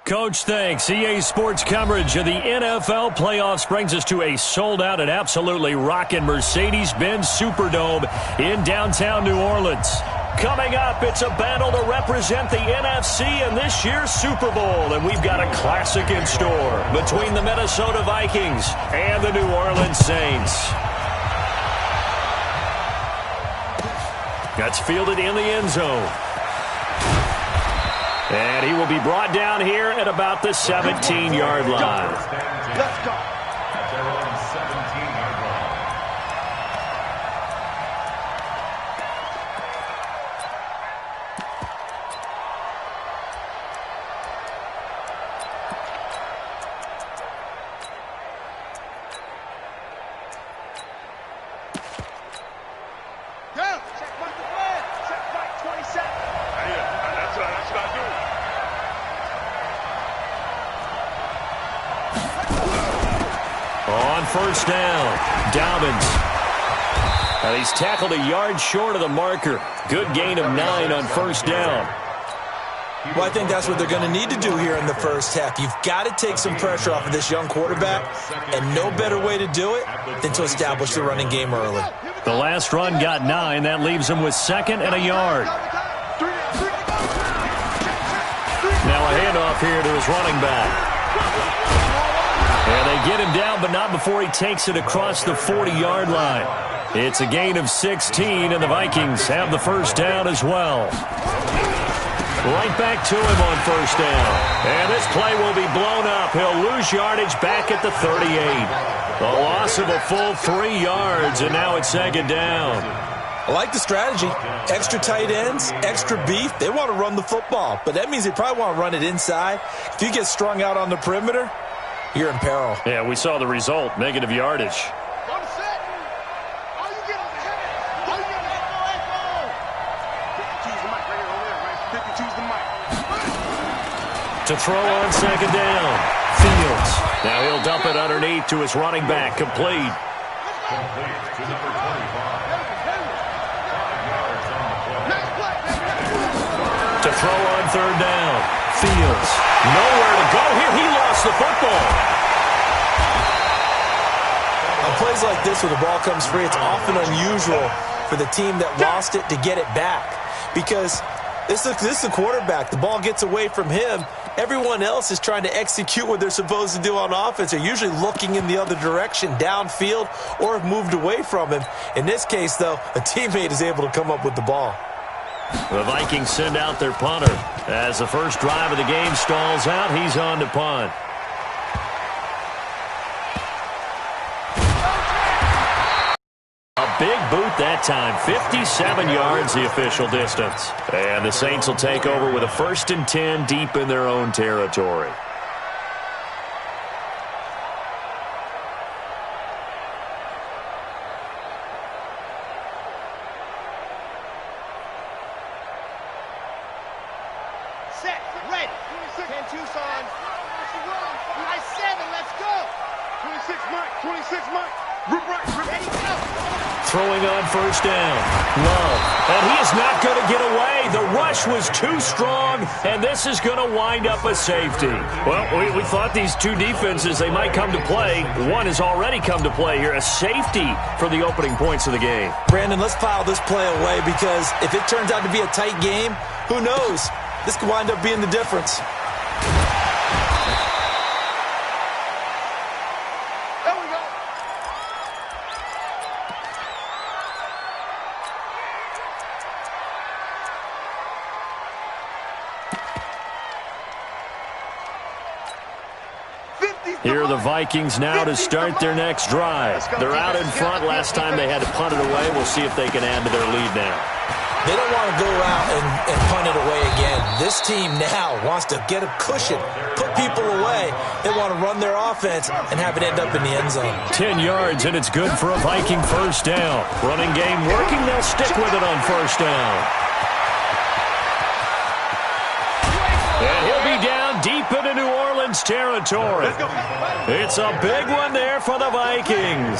Coach, thanks. EA Sports coverage of the NFL playoffs brings us to a sold-out and absolutely rocking Mercedes-Benz Superdome in downtown New Orleans. Coming up, it's a battle to represent the NFC in this year's Super Bowl, and we've got a classic in store between the Minnesota Vikings and the New Orleans Saints. That's fielded in the end zone. And he will be brought down here at about the 17-yard line. Let's go. At their own 17-yard line. Go. Check back the play. Check back 27. That's what I do. On first down, Dobbins. And he's tackled a yard short of the marker. Good gain of 9 on first down. Well, I think that's what they're going to need to do here in the first half. You've got to take some pressure off of this young quarterback, and no better way to do it than to establish the running game early. The last run got 9. That leaves him with 2nd and a yard. Now a handoff here to his running back. And they get him down, but not before he takes it across the 40-yard line. It's a gain of 16, and the Vikings have the first down as well. Right back to him on first down. And this play will be blown up. He'll lose yardage back at the 38. The loss of a full 3 yards, and now it's 2nd down. I like the strategy. Extra tight ends, extra beef. They want to run the football, but that means they probably want to run it inside. If you get strung out on the perimeter, you're in peril. Yeah, we saw the result, negative yardage. To throw on 2nd down, Fields. Now he'll dump it underneath to his running back, complete. Complete to number 25. 5 yards on the play. To throw on 3rd down, Fields. Nowhere to go here. He lost the football. On plays like this where the ball comes free, it's often unusual for the team that lost it to get it back. Because this is the quarterback. The ball gets away from him. Everyone else is trying to execute what they're supposed to do on offense. They're usually looking in the other direction, downfield, or have moved away from him. In this case, though, a teammate is able to come up with the ball. The Vikings send out their punter. As the first drive of the game stalls out, he's on to punt. A big boot that time. 57 yards the official distance. And the Saints will take over with a 1st and 10 deep in their own territory. Set. Ready. 10 Tucson. Nice 7. Let's go. 26 Mike. 26 Mike. Ready, go. Throwing on first down. Love. And he is not going to get away. The rush was too strong, and this is going to wind up a safety. Well, we thought these two defenses, they might come to play. One has already come to play here. A safety for the opening points of the game. Brandon, let's file this play away because if it turns out to be a tight game, who knows? This could wind up being the difference. Here are the Vikings now to start their next drive. They're out in front. Last time they had to punt it away. We'll see if they can add to their lead now. They don't want to go out and punt it away again. This team now wants to get a cushion, put people away. They want to run their offense and have it end up in the end zone. 10 yards, and it's good for a Viking first down. Running game working. They'll stick with it on first down. And he'll be down deep into New Orleans territory. It's a big one there for the Vikings.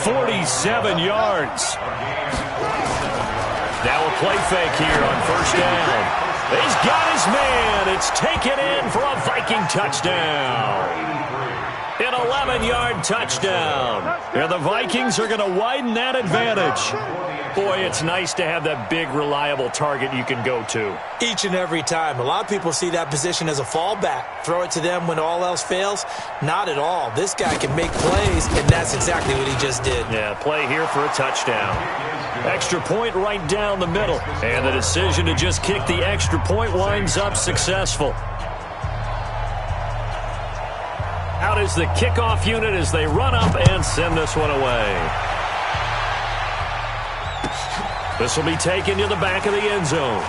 47 yards. Now a play fake here on first down. He's got his man. It's taken in for a Viking touchdown. An 11-yard touchdown. And the Vikings are going to widen that advantage. Boy, it's nice to have that big, reliable target you can go to. Each and every time. A lot of people see that position as a fallback. Throw it to them when all else fails. Not at all. This guy can make plays, and that's exactly what he just did. Yeah, play here for a touchdown. Extra point right down the middle. And the decision to just kick the extra point winds up successful. Out is the kickoff unit as they run up and send this one away. This will be taken to the back of the end zone.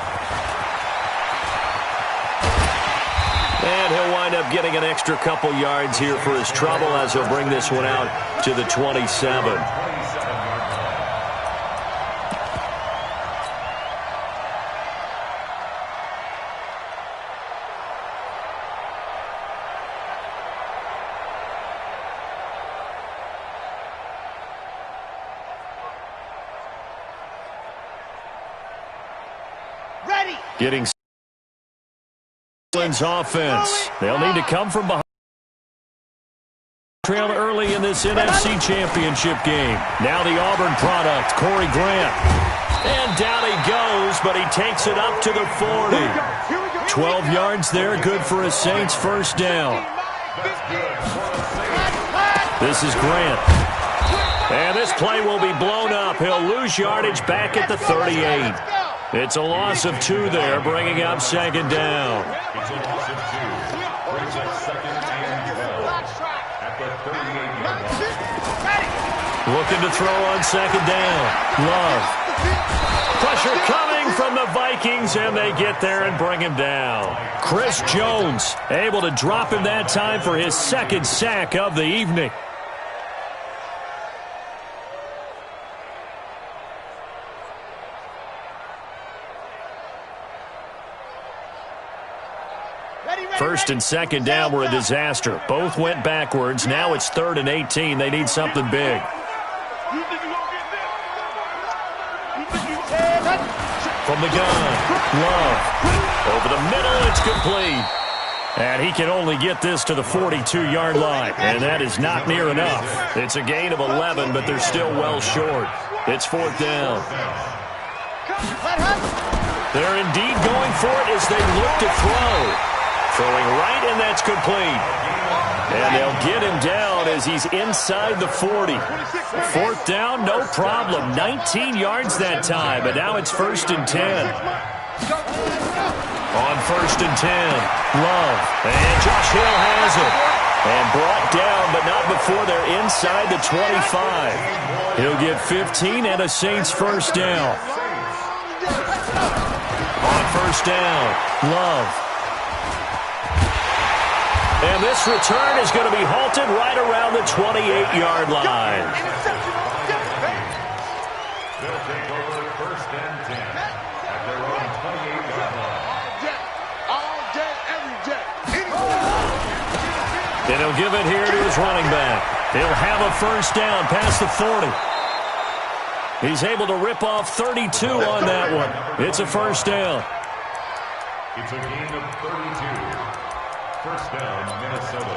And he'll wind up getting an extra couple yards here for his trouble as he'll bring this one out to the 27. Getting offense. They'll need to come from behind. Trail early in this NFC Championship game. Now the Auburn product, Corey Grant. And down he goes, but he takes it up to the 40. 12 yards there, good for a Saints first down. This is Grant. And this play will be blown up. He'll lose yardage back at the 38. It's a loss of 2 there, bringing up second down. It's a loss of 2. Brings up second and 12 at the 38-yard line. Looking to throw on second down. Love. Pressure coming from the Vikings, and they get there and bring him down. Chris Jones able to drop him that time for his second sack of the evening. First and second down were a disaster. Both went backwards. Now it's 3rd and 18. They need something big. From the gun, Love. Over the middle, it's complete. And he can only get this to the 42-yard line. And that is not near enough. It's a gain of 11, but they're still well short. It's 4th down. They're indeed going for it as they look to throw. Throwing right, and that's complete. And they'll get him down as he's inside the 40. 4th down, no problem. 19 yards that time, but now it's 1st and 10. On 1st and 10, Love. And Josh Hill has it. And brought down, but not before they're inside the 25. He'll get 15 and a Saints first down. On 1st down, Love. And this return is going to be halted right around the 28-yard line. They'll take over 1st and 10 at their own 28-yard line. All day, every day. And he'll give it here to his running back. He'll have a first down past the 40. He's able to rip off 32 on that one. It's a first down. It's a gain of 32. First down, Minnesota.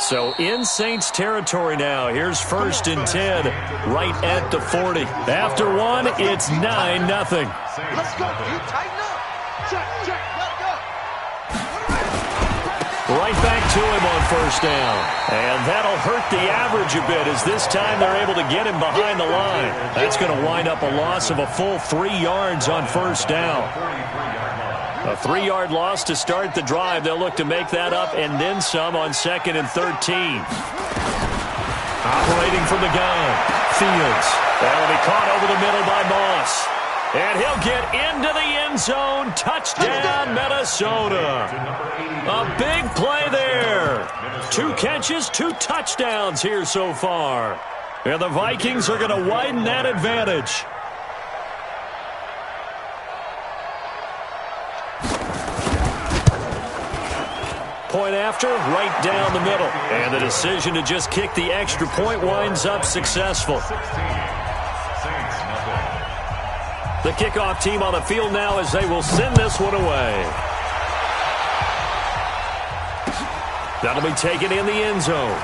So in Saints territory now. Here's 1st and 10 right at the 40. After one, it's 9-0. Let's go. You tighten up. Check, check. Let's go. Right back to him on first down. And that'll hurt the average a bit as this time they're able to get him behind the line. That's going to wind up a loss of a full 3 yards on first down. A 3-yard loss to start the drive. They'll look to make that up and then some on 2nd and 13. Operating from the gun, Fields. That'll be caught over the middle by Moss. And he'll get into the end zone. Touchdown, Minnesota. A big play there. 2 catches, 2 touchdowns here so far. And the Vikings are going to widen that advantage. Point after, right down the middle. And the decision to just kick the extra point winds up successful. The kickoff team on the field now as they will send this one away. That'll be taken in the end zone.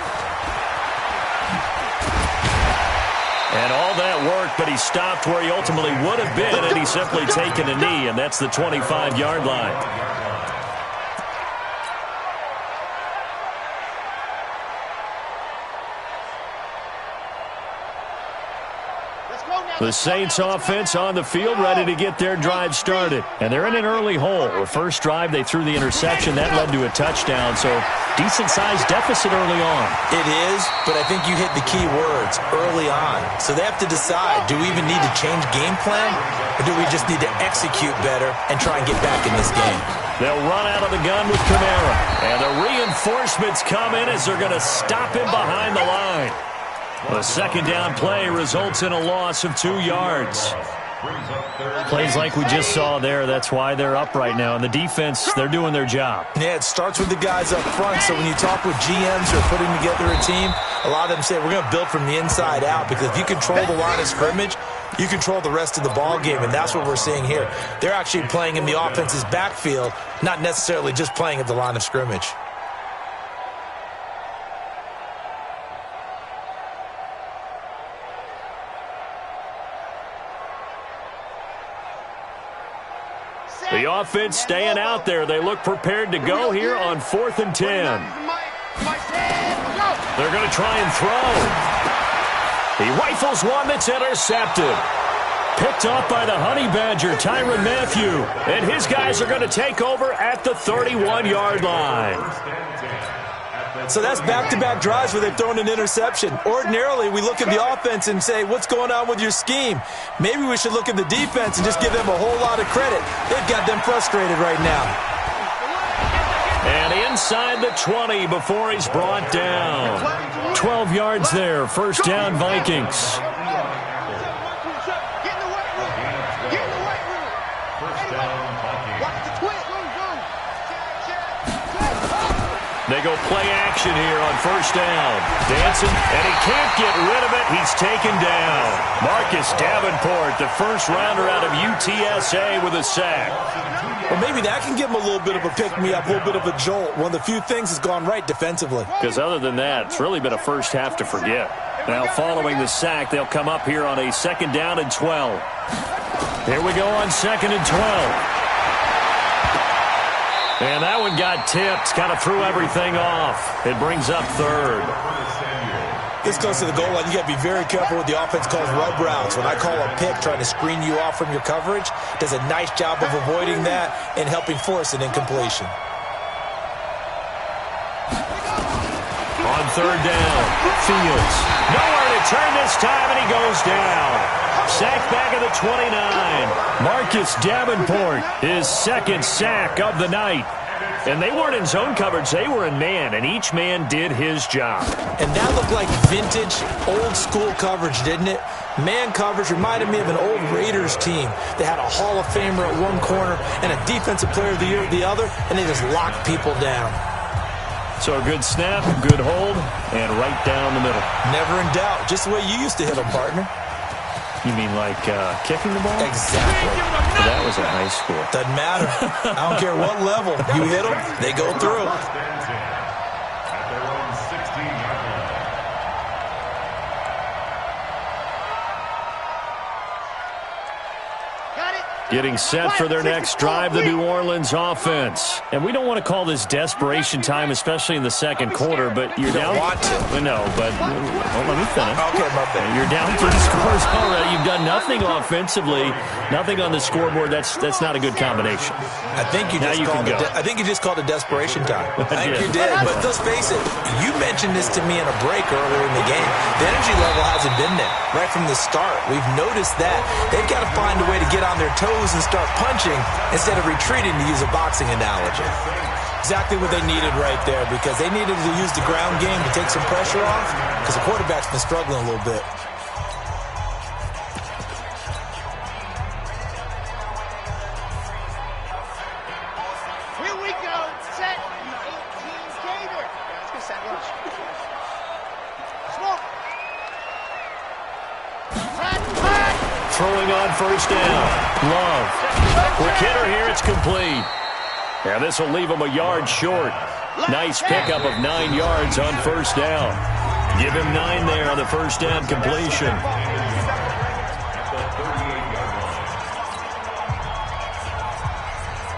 And all that work, but he stopped where he ultimately would have been, and he's simply taken a knee, and that's the 25-yard line. The Saints offense on the field, ready to get their drive started. And they're in an early hole. The first drive, they threw the interception. That led to a touchdown, so decent-sized deficit early on. It is, but I think you hit the key words, early on. So they have to decide, do we even need to change game plan, or do we just need to execute better and try and get back in this game? They'll run out of the gun with Kamara. And the reinforcements come in as they're going to stop him behind the line. The second down play results in a loss of 2 yards. Plays like we just saw there, that's why they're up right now. And the defense, they're doing their job. Yeah, it starts with the guys up front. So when you talk with GMs who are putting together a team, a lot of them say we're going to build from the inside out, because if you control the line of scrimmage, you control the rest of the ball game, and that's what we're seeing here. They're actually playing in the offense's backfield, not necessarily just playing at the line of scrimmage. The offense staying out there. They look prepared to go here on 4th and 10. They're going to try and throw. He rifles one that's intercepted. Picked off by the Honey Badger, Tyrann Mathieu. And his guys are going to take over at the 31-yard line. So that's back-to-back drives where they've thrown an interception. Ordinarily, we look at the offense and say, what's going on with your scheme? Maybe we should look at the defense and just give them a whole lot of credit. They've got them frustrated right now. And inside the 20 before he's brought down. 12 yards there, first down Vikings. They go play action here on first down. Dancing, and he can't get rid of it. He's taken down. Marcus Davenport, the first rounder out of UTSA with a sack. Well, maybe that can give him a little bit of a pick-me-up, a little bit of a jolt. One of the few things that's gone right defensively. Because other than that, it's really been a first half to forget. Now, following the sack, they'll come up here on a second down and 12. Here we go on second and 12. And that one got tipped, kind of threw everything off. It brings up third. This close to the goal line, you got to be very careful with the offense calls rub routes. When I call a pick trying to screen you off from your coverage, does a nice job of avoiding that and helping force an incompletion. On third down, Fields. Nowhere to turn this time, and he goes down. Sack back at the 29. Marcus Davenport, his second sack of the night. And they weren't in zone coverage, they were in man, and each man did his job. And that looked like vintage, old-school coverage, didn't it? Man coverage reminded me of an old Raiders team. They had a Hall of Famer at one corner and a Defensive Player of the Year at the other, and they just locked people down. So a good snap, good hold, and right down the middle. Never in doubt. Just the way you used to hit them, partner. You mean like kicking the ball? Exactly. Well, that was in high school. Doesn't matter. I don't care what level. You hit them, they go through. Getting set for their next drive, the New Orleans offense. And we don't want to call this desperation time, especially in the second quarter, but you're down. Want to. No, but let me finish. Okay, my bad. You're down 3 scores already. You've done nothing offensively, nothing on the scoreboard. That's not a good combination. I think you just called it desperation time. I think you did. But let's face it, you mentioned this to me in a break earlier in the game. The energy level hasn't been there right from the start. We've noticed that. They've got to find a way to get on their toes and start punching instead of retreating, to use a boxing analogy. Exactly what they needed right there, because they needed to use the ground game to take some pressure off, because the quarterback's been struggling a little bit. Here we go. Set. 18 Gator. Let's get set. Lunch. Smoke. Hot. throwing on first down. Love. Quick hitter here. It's complete. And this will leave him a yard short. Nice pickup of 9 yards on first down. Give him 9 there on the first down completion.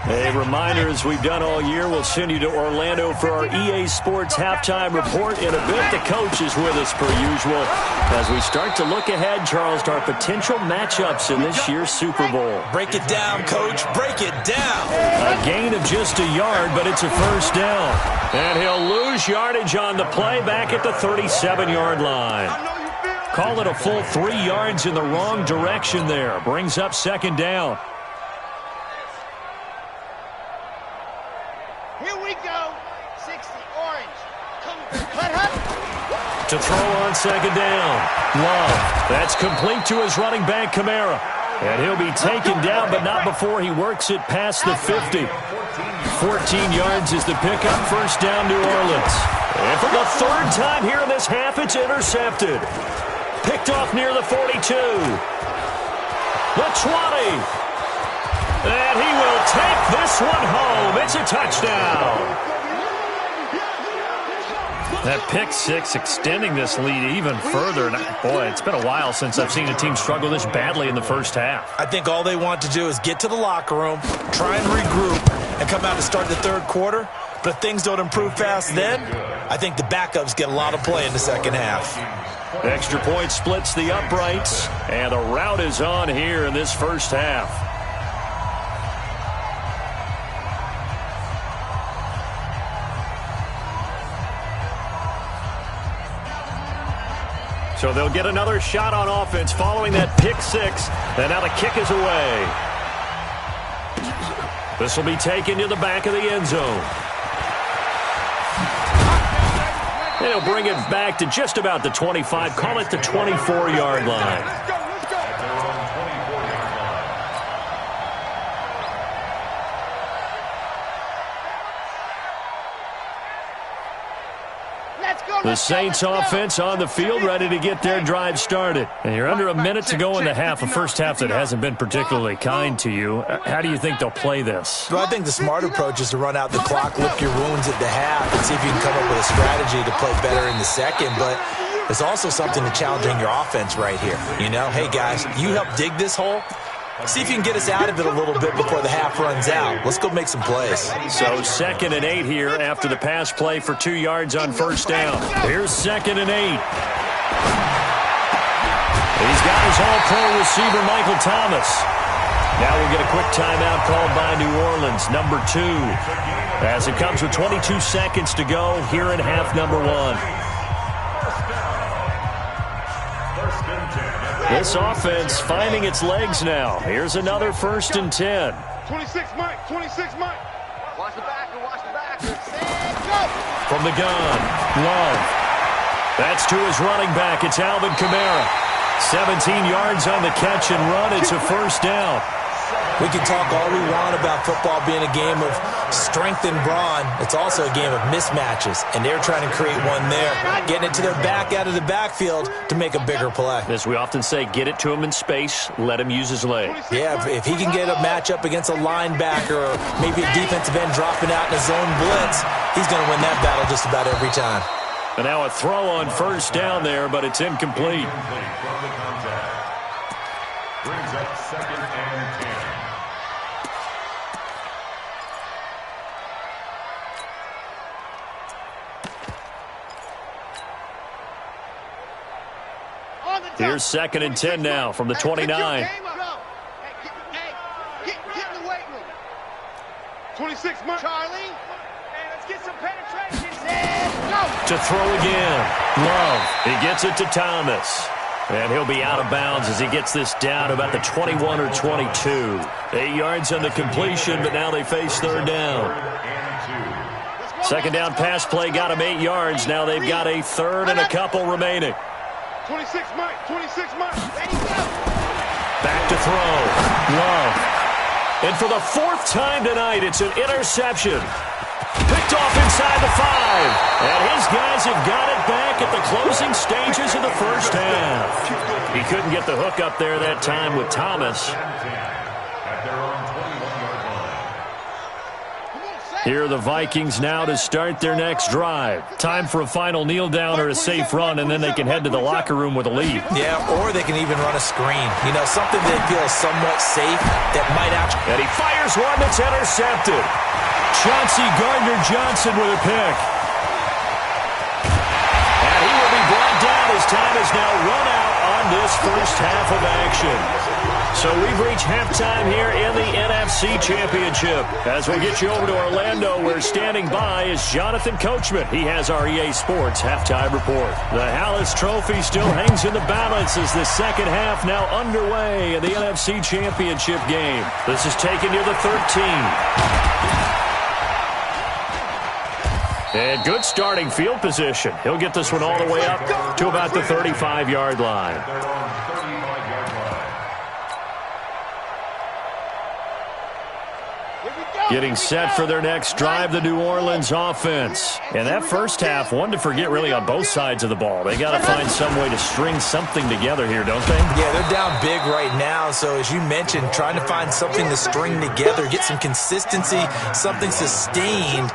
A reminder, as we've done all year, we'll send you to Orlando for our EA Sports halftime report. In a bit, the coach is with us per usual as we start to look ahead, Charles, to our potential matchups in this year's Super Bowl. Break it down, Coach. Break it down. A gain of just a yard, but it's a first down. And he'll lose yardage on the play back at the 37-yard line. Call it a full 3 yards in the wrong direction there. Brings up second down. Here we go. 60, orange. Cut up. To throw on second down. Love. That's complete to his running back, Kamara. And he'll be taken down, but not before he works it past the 50. 14 yards is the pickup. First down, New Orleans. And for the 3rd time here in this half, it's intercepted. Picked off near the 42. The 20. And he will take this one home. It's a touchdown. That pick six extending this lead even further. And boy, it's been a while since I've seen a team struggle this badly in the first half. I think all they want to do is get to the locker room, try and regroup, and come out to start the third quarter. But if things don't improve fast then, I think the backups get a lot of play in the second half. Extra point splits the uprights, and the route is on here in this first half. So they'll get another shot on offense following that pick six. And now the kick is away. This will be taken to the back of the end zone. And he'll bring it back to just about the 25. Call it the 24-yard line. The Saints offense on the field, ready to get their drive started. And you're under a minute to go in the half, a first half that hasn't been particularly kind to you. How do you think they'll play this? Well, I think the smart approach is to run out the clock, lick your wounds at the half, and see if you can come up with a strategy to play better in the second. But there's also something to challenging your offense right here. You know, hey, guys, you help dig this hole. See if you can get us out of it a little bit before the half runs out. Let's go make some plays. So 2nd and 8 here after the pass play for 2 yards on first down. Here's 2nd and 8. He's got his all-pro receiver, Michael Thomas. Now we'll get a quick timeout called by New Orleans, number 2. As it comes with 22 seconds to go here in half number 1. This offense finding its legs now. Here's another 1st and 10. 26 Mike, 26 Mike. Watch the backer, watch the backer. From the gun, Love. That's to his running back. It's Alvin Kamara. 17 yards on the catch and run. It's a first down. We can talk all we want about football being a game of strength and brawn. It's also a game of mismatches, and they're trying to create one there, getting it to their back out of the backfield to make a bigger play. As we often say, get it to him in space, let him use his legs. Yeah, if he can get a matchup against a linebacker or maybe a defensive end dropping out in a zone blitz, he's going to win that battle just about every time. And now a throw on first down there, but it's incomplete. Brings up 2nd and 10. Here's 2nd and 10 now from the 29. Get in the weight room. 26 Mike. Charlie. Hey, let's get some penetration. To throw again. Love. He gets it to Thomas. And he'll be out of bounds as he gets this down about the 21 or 22. 8 yards on the completion, but now they face 3rd down. 2nd down pass play got him 8 yards. Now they've got a 3rd and a couple remaining. 26 Mike, 26 Mike. Ready, go. Back to throw. Love. And for the 4th time tonight, it's an interception. Picked off inside the 5. And his guys have got it back at the closing stages of the first half. He couldn't get the hook up there that time with Thomas. Here are the Vikings now to start their next drive. Time for a final kneel down or a safe run, and then they can head to the locker room with a lead. Yeah, or they can even run a screen. You know, something that feels somewhat safe that might actually... And he fires one that's intercepted. Chauncey Gardner-Johnson with a pick. And he will be brought down as time is now run out on this first half of action. So we've reached halftime here in the NFC Championship. As we get you over to Orlando, where standing by is Jonathan Coachman. He has our EA Sports halftime report. The Hallis Trophy still hangs in the balance as the second half now underway in the NFC Championship game. This is taken near the 13. And good starting field position. He'll get this one all the way up to about the 35-yard line. Getting set for their next drive, the New Orleans offense. And that first half, one to forget really on both sides of the ball. They got to find some way to string something together here, don't they? Yeah, they're down big right now. So as you mentioned, trying to find something to string together, get some consistency, something sustained,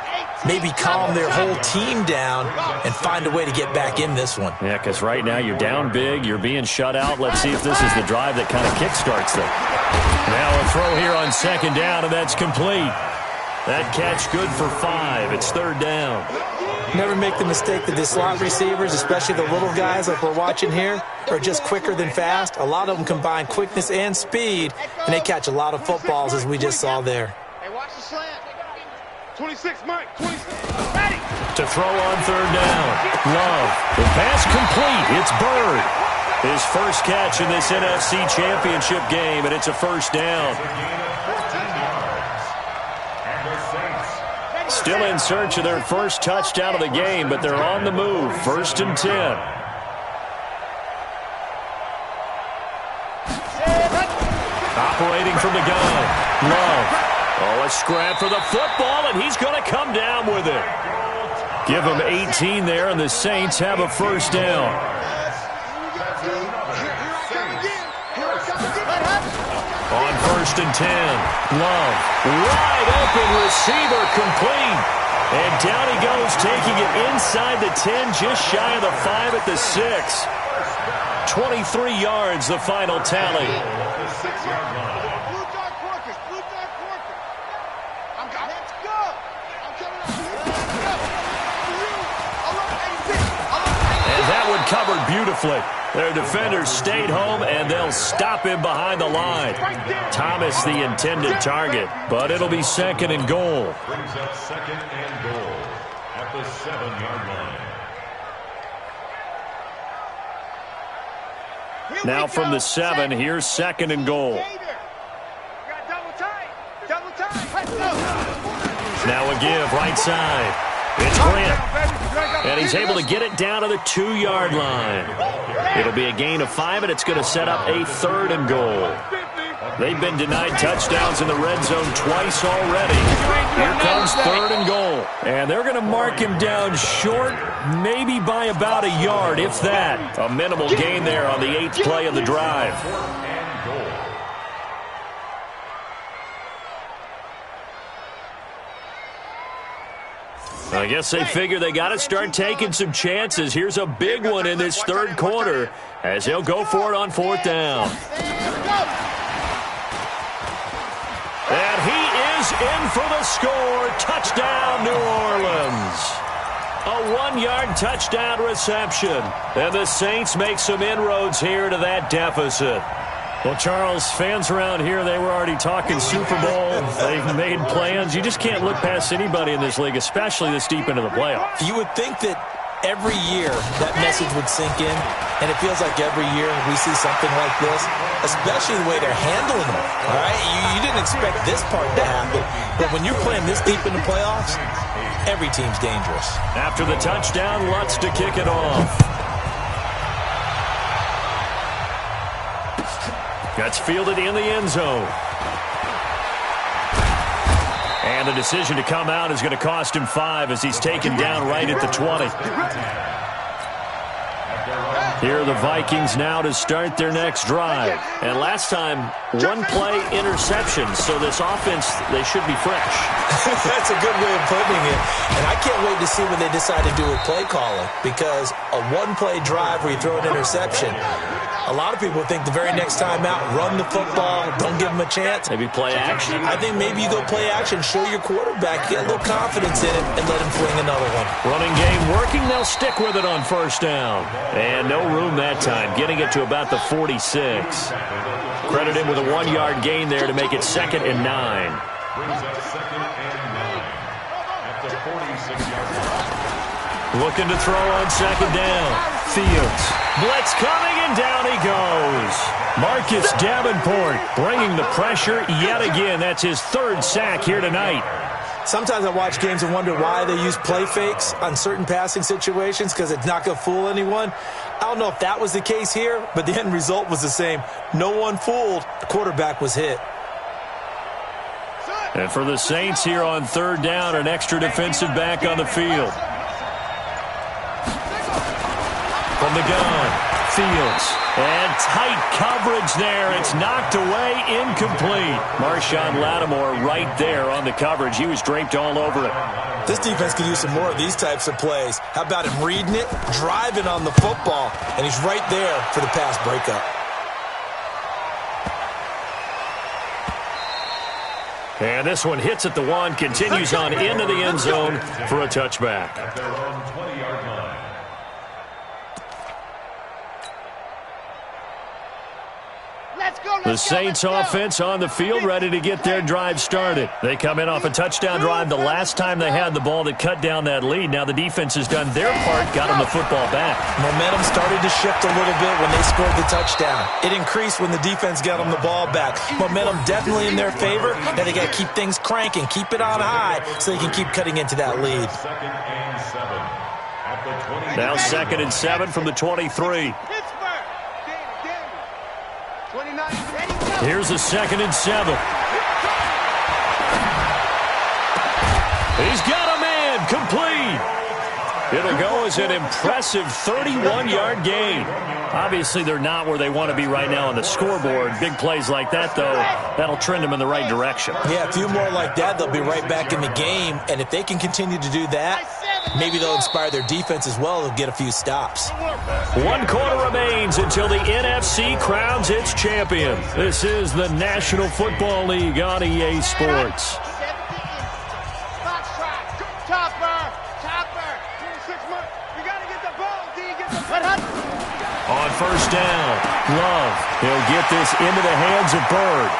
maybe calm their whole team down and find a way to get back in this one. Yeah, because right now you're down big, you're being shut out. Let's see if this is the drive that kind of kickstarts them. Now a throw here on second down, and that's complete. That catch good for 5. It's third down. Never make the mistake that the slot receivers, especially the little guys like we're watching here, are just quicker than fast. A lot of them combine quickness and speed, and they catch a lot of footballs, as we just saw there. Hey, watch the slant. 26, Mike. 26. Ready. To throw on third down. Love. The pass complete. It's Bird. His first catch in this NFC Championship game, and it's a first down. Still in search of their first touchdown of the game, but they're on the move. First and 10. Operating from the gun. Love. Oh, a scrap for the football, and he's going to come down with it. Give him 18 there, and the Saints have a first down. On first and 10, Love, wide open receiver, complete. And down he goes, taking it inside the 10, just shy of the 5 at the 6. 23 yards, the final tally. And that one covered beautifully. Their defenders stayed home, and they'll stop him behind the line. Thomas the intended target, but it'll be second and goal. Brings up second and goal at the 7-yard line. Now from the 7, here's second and goal. Now a give, right side. It's Grant. And he's able to get it down to the 2-yard line. It'll be a gain of 5, and it's going to set up a third and goal. They've been denied touchdowns in the red zone twice already. Here comes third and goal. And they're going to mark him down short, maybe by about a yard, if that. A minimal gain there on the 8th play of the drive. I guess they figure they got to start taking some chances. Here's a big one in this third quarter as they'll go for it on fourth down. And he is in for the score. Touchdown, New Orleans. A 1-yard touchdown reception. And the Saints make some inroads here to that deficit. Well, Charles, fans around here, they were already talking Super Bowl. They've made plans. You just can't look past anybody in this league, especially this deep into the playoffs. You would think that every year that message would sink in, and it feels like every year we see something like this, especially the way they're handling them. All right, you didn't expect this part to happen, but when you're playing this deep in the playoffs, every team's dangerous. After the touchdown, Lutz to kick it off. That's fielded in the end zone. And the decision to come out is going to cost him 5 as he's taken down right at the 20. Here are the Vikings now to start their next drive. And last time, one-play interceptions, so this offense, they should be fresh. That's a good way of putting it. And I can't wait to see what they decide to do with play calling, because a one-play drive where you throw an interception, a lot of people think the very next time out, run the football, don't give them a chance. Maybe play action. I think maybe you go play action, show your quarterback, get a little confidence in him, and let him fling another one. Running game working, they'll stick with it on first down. And no room that time, getting it to about the 46. Credit him with a 1-yard gain there to make it 2nd and 9. Brings up 2nd and 9 at the 46-yard line. Looking to throw on 2nd down. Fields. Blitz coming, and down he goes. Marcus Davenport bringing the pressure yet again. That's his 3rd sack here tonight. Sometimes I watch games and wonder why they use play fakes on certain passing situations, because it's not going to fool anyone. I don't know if that was the case here, but the end result was the same. No one fooled. The quarterback was hit. And for the Saints here on 3rd down, an extra defensive back on the field. From the gun, Fields. And tight coverage there. It's knocked away, incomplete. Marshawn Lattimore right there on the coverage. He was draped all over it. This defense could use some more of these types of plays. How about him reading it, driving on the football, and he's right there for the pass breakup. And this one hits at the 1, continues on into the end zone for a touchback. At their own 20-yard line. The Saints offense on the field, ready to get their drive started. They come in off a touchdown drive the last time they had the ball that cut down that lead. Now the defense has done their part, got them the football back. Momentum started to shift a little bit when they scored the touchdown. It increased when the defense got them the ball back. Momentum definitely in their favor. Now they got to keep things cranking, keep it on high so they can keep cutting into that lead. 2nd and 7 at the 20. Now 2nd and 7 from the 23. Here's a 2nd and 7. He's got a man, complete. It'll go as an impressive 31-yard gain. Obviously, they're not where they want to be right now on the scoreboard. Big plays like that, though, that'll trend them in the right direction. Yeah, a few more like that, they'll be right back in the game. And if they can continue to do that, maybe they'll inspire their defense as well. They'll get a few stops. 1 quarter remains until the NFC crowns its champion. This is the National Football League on EA Sports. On first down, Love. He'll get this into the hands of Bird.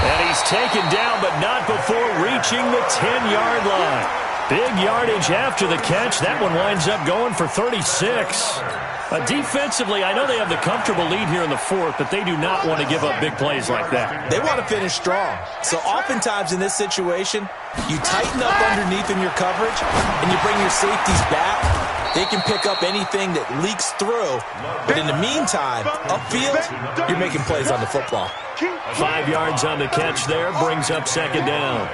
And he's taken down, but not before reaching the 10-yard line. Big yardage after the catch. That one winds up going for 36. Defensively, I know they have the comfortable lead here in the 4th, but they do not want to give up big plays like that. They want to finish strong. So oftentimes in this situation, you tighten up underneath in your coverage, and you bring your safeties back. They can pick up anything that leaks through. But in the meantime, upfield, you're making plays on the football. 5 yards on the catch there, brings up 2nd down.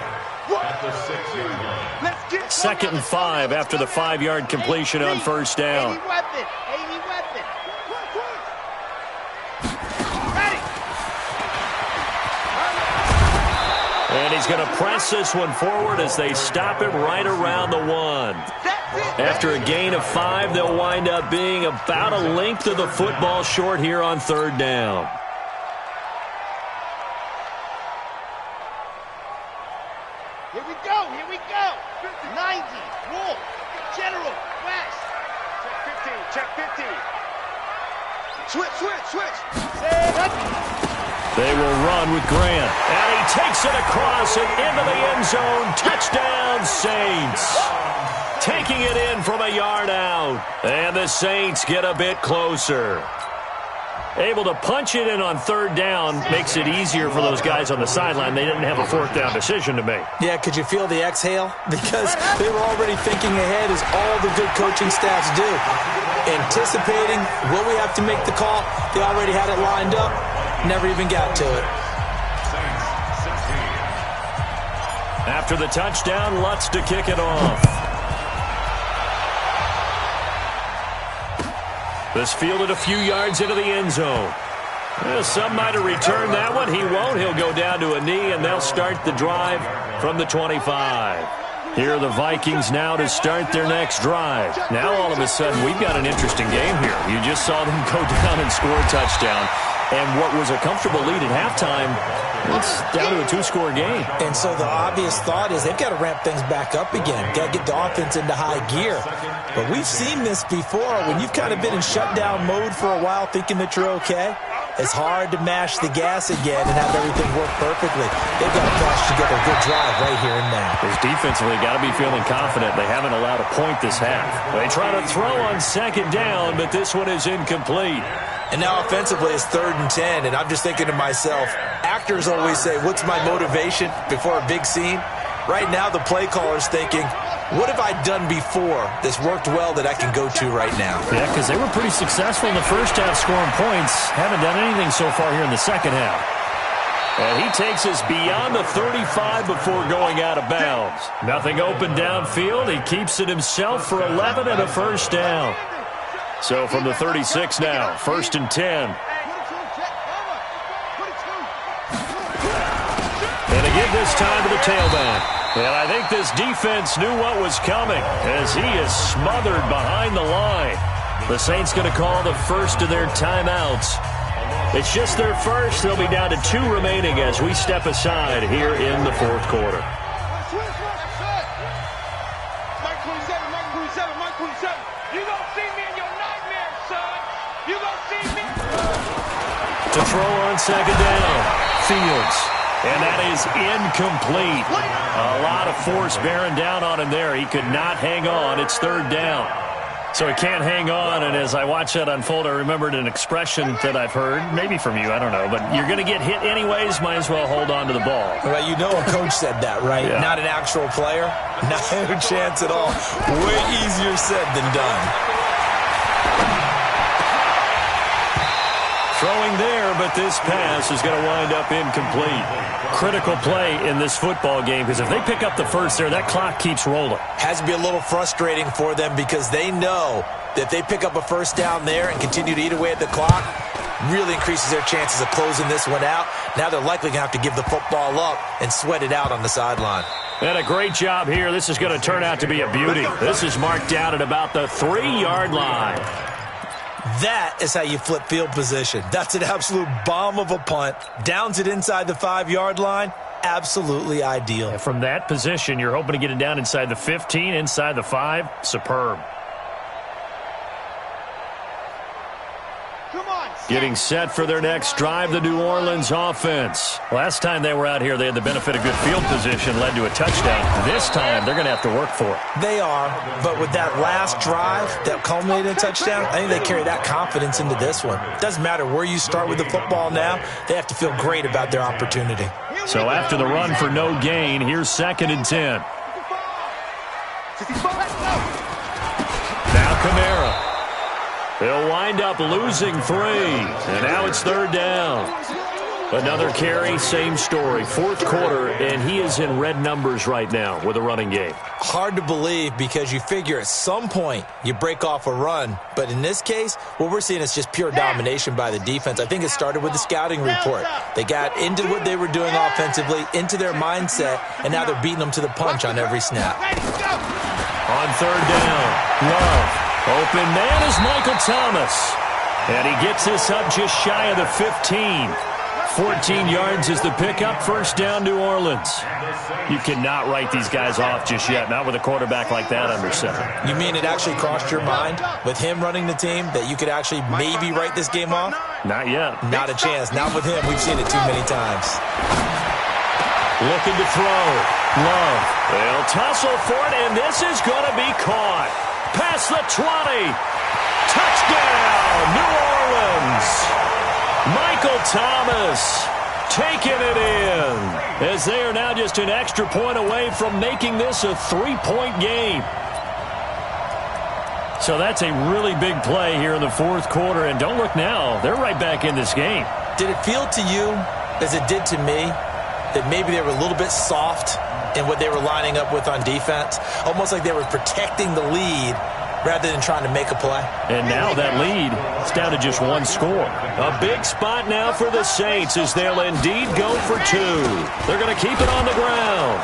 At the 6-yard line. 2nd and 5 after the 5-yard completion on first down. And he's going to press this one forward as they stop him right around the 1. After a gain of 5, they'll wind up being about a length of the football short here on 3rd down. Here we go, here we go. 90, Wolf, General, West. Check 15. Switch. They will run with Grant. And he takes it across and into the end zone. Touchdown, Saints. Taking it in from a yard out. And the Saints get a bit closer. Able to punch it in on 3rd down makes it easier for those guys on the sideline. They didn't have a 4th down decision to make. Yeah, could you feel the exhale? Because they were already thinking ahead, as all the good coaching staffs do. Anticipating, will we have to make the call? They already had it lined up. Never even got to it. After the touchdown, Lutz to kick it off. This fielded a few yards into the end zone. Well, some might have returned that one. He won't. He'll go down to a knee, and they'll start the drive from the 25. Here are the Vikings now to start their next drive. Now, all of a sudden, we've got an interesting game here. You just saw them go down and score a touchdown. And what was a comfortable lead at halftime, it's down to a two-score game. And so the obvious thought is they've got to ramp things back up again. Got to get the offense into high gear. But we've seen this before. When you've kind of been in shutdown mode for a while thinking that you're okay, it's hard to mash the gas again and have everything work perfectly. They've got to patch together a good drive right here and now. Because defensively, got to be feeling confident. They haven't allowed a point this half. They try to throw on second down, but this one is incomplete. And now offensively it's 3rd and 10, and I'm just thinking to myself, actors always say, what's my motivation before a big scene? Right now the play caller's thinking, what have I done before that's worked well that I can go to right now? Yeah, because they were pretty successful in the first half scoring points. Haven't done anything so far here in the second half. And he takes us beyond the 35 before going out of bounds. Nothing open downfield. He keeps it himself for 11 and a first down. So from the 36 now, 1st and 10. And again this time to the tailback. And I think this defense knew what was coming as he is smothered behind the line. The Saints going to call the first of their timeouts. It's just their first. They'll be down to 2 remaining as we step aside here in the 4th quarter. To throw on second down, Fields. And that is incomplete. A lot of force bearing down on him there. He could not hang on. It's 3rd down. So he can't hang on, and as I watch that unfold, I remembered an expression that I've heard, maybe from you, I don't know, but you're going to get hit anyways, might as well hold on to the ball. Well, you know a coach said that, right? Yeah. Not an actual player. Not a chance at all. Way easier said than done. Throwing there, but this pass is going to wind up incomplete. Critical play in this football game, because if they pick up the first there, that clock keeps rolling. Has to be a little frustrating for them because they know that if they pick up a first down there and continue to eat away at the clock, really increases their chances of closing this one out. Now they're likely going to have to give the football up and sweat it out on the sideline. And a great job here. This is going to turn out to be a beauty. This is marked down at about the 3-yard line. That is how you flip field position. That's an absolute bomb of a punt. Downs it inside the 5-yard line. Absolutely ideal. And from that position, you're hoping to get it down inside the 15, inside the 5. Superb. Getting set for their next drive, the New Orleans offense. Last time they were out here, they had the benefit of good field position, led to a touchdown. This time, they're going to have to work for it. They are, but with that last drive that culminated in a touchdown, I think they carry that confidence into this one. Doesn't matter where you start with the football now, they have to feel great about their opportunity. So after the run for no gain, here's 2nd and 10. Now Kamara. They'll wind up losing 3, and now it's 3rd down. Another carry, same story. 4th quarter, and he is in red numbers right now with a running game. Hard to believe because you figure at some point you break off a run. But in this case, what we're seeing is just pure domination by the defense. I think it started with the scouting report. They got into what they were doing offensively, into their mindset, and now they're beating them to the punch on every snap. On 3rd down, Love. Open man is Michael Thomas. And he gets this up just shy of the 15. 14 yards is the pickup. 1st down, New Orleans. You cannot write these guys off just yet, not with a quarterback like that under center. You mean it actually crossed your mind with him running the team that you could actually maybe write this game off? Not yet. Not a chance. Not with him. We've seen it too many times. Looking to throw. Love. They'll tussle for it, and this is going to be caught. Past the 20. Touchdown, New Orleans. Michael Thomas taking it in as they are now just an extra point away from making this a 3-point game. So that's a really big play here in the 4th quarter. And don't look now. They're right back in this game. Did it feel to you, as it did to me, that maybe they were a little bit soft in what they were lining up with on defense. Almost like they were protecting the lead rather than trying to make a play. And now that lead is down to just one score. A big spot now for the Saints as they'll indeed go for two. They're going to keep it on the ground.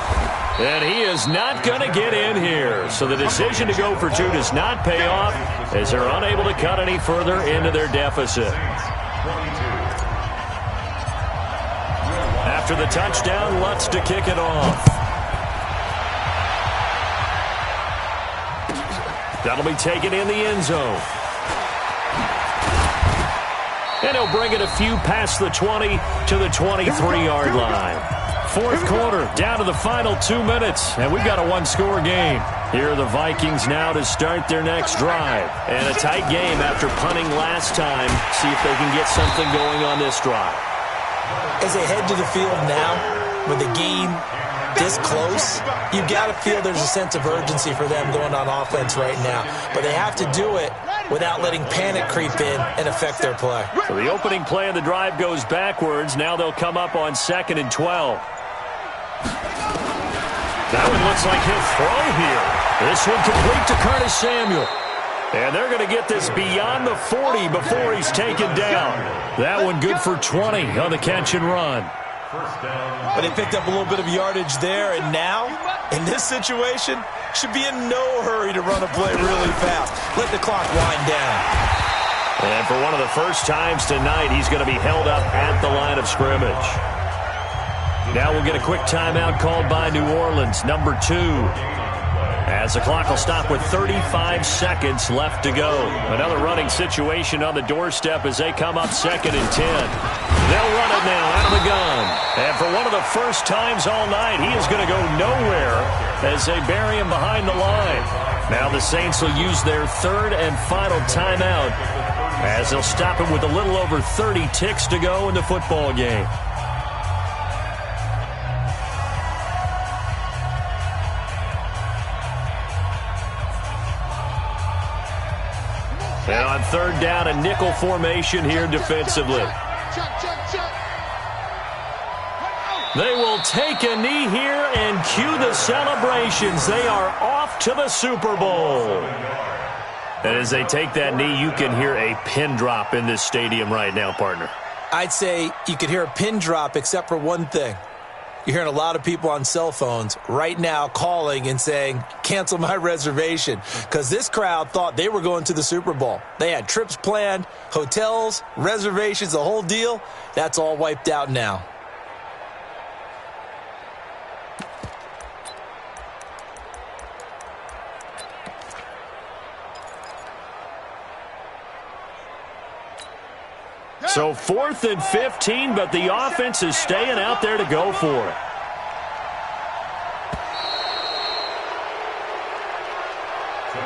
And he is not going to get in here. So the decision to go for two does not pay off as they're unable to cut any further into their deficit. After the touchdown, Lutz to kick it off. That'll be taken in the end zone. And he'll bring it a few past the 20 to the 23-yard line. Fourth quarter, down to the final 2 minutes, and we've got a one-score game. Here are the Vikings now to start their next drive. And a tight game after punting last time. See if they can get something going on this drive. As they head to the field now, with the game this close, you've got to feel there's a sense of urgency for them going on offense right now. But they have to do it without letting panic creep in and affect their play. So the opening play of the drive goes backwards. Now they'll come up on 2nd and 12. That one looks like he'll throw here. This one complete to Curtis Samuel. And they're going to get this beyond the 40 before he's taken down. That one good for 20 on the catch and run. But they picked up a little bit of yardage there, and now, in this situation, should be in no hurry to run a play really fast. Let the clock wind down. And for one of the first times tonight, he's going to be held up at the line of scrimmage. Now we'll get a quick timeout called by New Orleans, number 2. As the clock will stop with 35 seconds left to go. Another running situation on the doorstep as they come up 2nd and 10. They'll run it now out of the gun. And for one of the first times all night, he is going to go nowhere as they bury him behind the line. Now the Saints will use their third and final timeout as they'll stop him with a little over 30 ticks to go in the football game. And on third down, a nickel formation here defensively. They will take a knee here and cue the celebrations. They are off to the Super Bowl. And as they take that knee, you can hear a pin drop in this stadium right now, partner. I'd say you could hear a pin drop except for one thing. You're hearing a lot of people on cell phones right now calling and saying, cancel my reservation, because this crowd thought they were going to the Super Bowl. They had trips planned, hotels, reservations, the whole deal. That's all wiped out now. So 4th and 15, but the offense is staying out there to go for it.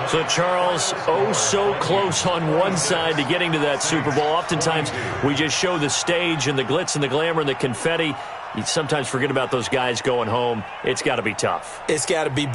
So, Charles, oh so close on one side to getting to that Super Bowl. Oftentimes, we just show the stage and the glitz and the glamour and the confetti. You sometimes forget about those guys going home. It's got to be tough. It's got to be